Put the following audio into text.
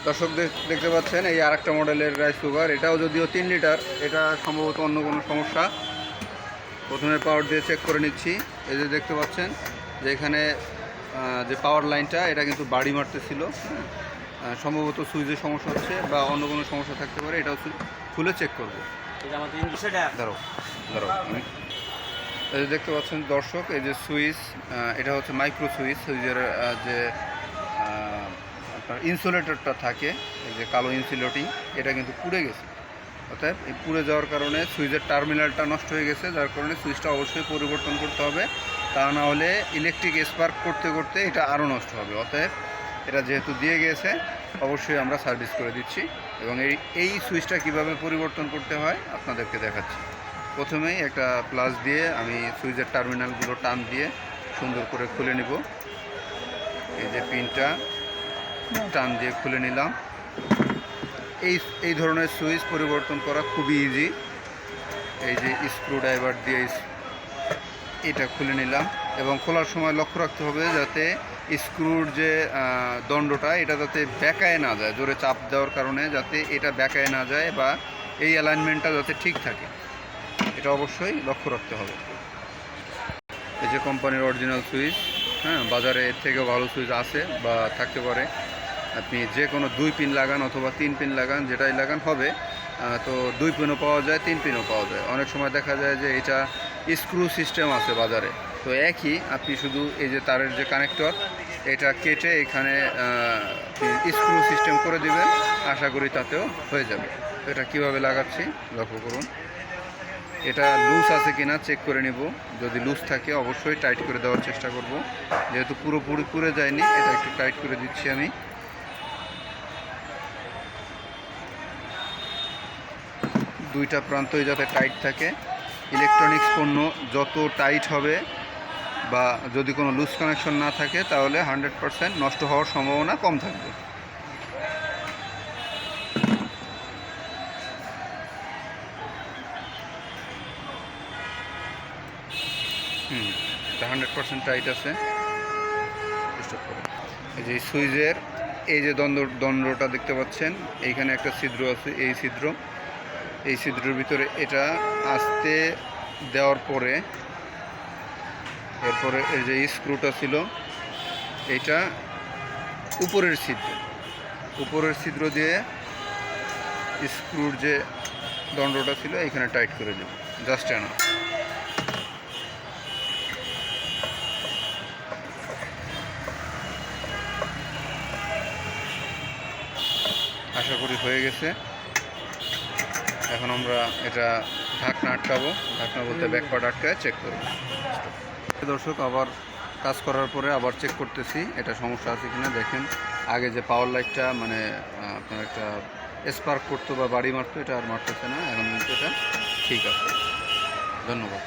দর্শক দেখতে পাচ্ছেন এই আরেকটা মডেলের রাইস কুকার, এটাও যদিও 3 লিটার, এটা সম্ভবত অন্য কোনো সমস্যা। প্রথমে পাওয়ার দিয়ে চেক করে নিচ্ছি। এই যে দেখতে পাচ্ছেন যে এখানে যে পাওয়ার লাইনটা এটা কিন্তু বাড়ি মারতেছিল, সম্ভবত সুইচের সমস্যা হচ্ছে বা অন্য কোনো সমস্যা থাকতে পারে, এটাও খুলে চেক করবো। দাঁড়াও আমি এই যে দেখতে পাচ্ছেন দর্শক, এই যে সুইচ, এটা হচ্ছে মাইক্রো সুইচের যে আপনার ইনসুলেটরটা থাকে, এই যে কালো ইনসুলেটিং, এটা কিন্তু পুড়ে গেছে। অর্থাৎ এই পুড়ে যাওয়ার কারণে সুইচের টার্মিনালটা নষ্ট হয়ে গেছে, যার কারণে সুইচটা অবশ্যই পরিবর্তন করতে হবে, তা না হলে ইলেকট্রিক স্পার্ক করতে করতে এটা আরও নষ্ট হবে। অতএব এটা যেহেতু দিয়ে গিয়েছে অবশ্যই আমরা সার্ভিস করে দিচ্ছি, এবং এই সুইচটা কিভাবে পরিবর্তন করতে হয় আপনাদেরকে দেখাচ্ছি। প্রথমেই একটা প্লাস দিয়ে আমি সুইচের টার্মিনালগুলো টান দিয়ে সুন্দর করে খুলে নিব। এই যে পিনটা টান দিয়ে খুলে নিলাম। এই ধরনের সুইচ পরিবর্তন করা খুবই ইজি। এই যে স্ক্রু ড্রাইভার দিয়ে এটা খুলে নিলাম, এবং খোলার সময় লক্ষ্য রাখতে হবে যাতে স্ক্রুর যে দণ্ডটা এটা যাতে বেঁকায় না যায়, জোরে চাপ দেওয়ার কারণে যাতে এটা বেঁকায় না যায় বা এই অ্যালাইনমেন্টটা যাতে ঠিক থাকে, এটা অবশ্যই লক্ষ্য রাখতে হবে। এই যে কোম্পানির অরিজিনাল সুইচ, বাজারে এর থেকেও ভালো সুইচ আছে বা থাকতে পারে। আপনি যে কোনো 2 পিন লাগান অথবা 3 পিন লাগান, যেটাই লাগান হবে। তো 2 পিনও পাওয়া যায়, 3 পিনও পাওয়া যায়। অনেক সময় দেখা যায় যে এটা স্ক্রু সিস্টেম আছে বাজারে, তো একই, আপনি শুধু এই যে তারের যে কানেক্টর এটা কেটে এখানে স্ক্রু সিস্টেম করে দিবেন, আশা করি তাতেও হয়ে যাবে। তো এটা কীভাবে লাগাচ্ছি লক্ষ্য করুন। এটা লুজ আছে কিনা চেক করে নিব, যদি লুজ থাকে অবশ্যই টাইট করে দেওয়ার চেষ্টা করব। যেহেতু পুরোপুরি পুড়ে যায়নি, এটা একটু টাইট করে দিচ্ছি আমি। দুইটা প্রান্তই যাতে টাইট থাকে। ইলেকট্রনিক্স পণ্য যত টাইট হবে বা যদি কোনো লুজ কানেকশন না থাকে তাহলে 100% নষ্ট হওয়ার সম্ভাবনা কম থাকবে। এটা 100% টাইট আছে। এই যে সুইচের এই যে দণ্ডটা দেখতে পাচ্ছেন, এইখানে একটা ছিদ্র আছে, এই ছিদ্রের ভিতরে এটা আস্তে দেওয়ার পরে এরপরে এই যে স্ক্রুটা ছিল এইটা উপরের ছিদ্র দিয়ে স্ক্রুর যে দণ্ডটা ছিল এইখানে টাইট করে দেব, জাস্ট এনা। আশা করি হয়ে গেছে। এখন আমরা এটা ঢাকনা আটকাবো, ঢাকনা বলতে ব্যাকপার্ট আটকায় চেক করব। দর্শক আবার কাজ করার পরে আবার চেক করতেছি এটা সমস্যা আছে কিনা। দেখেন আগে যে পাওয়ার লাইটটা মানে আপনার একটা স্পার্ক করতো বা বাড়ি মারতো, এটা আর মারতেছে না, এখন কিন্তু এটা ঠিক আছে। ধন্যবাদ।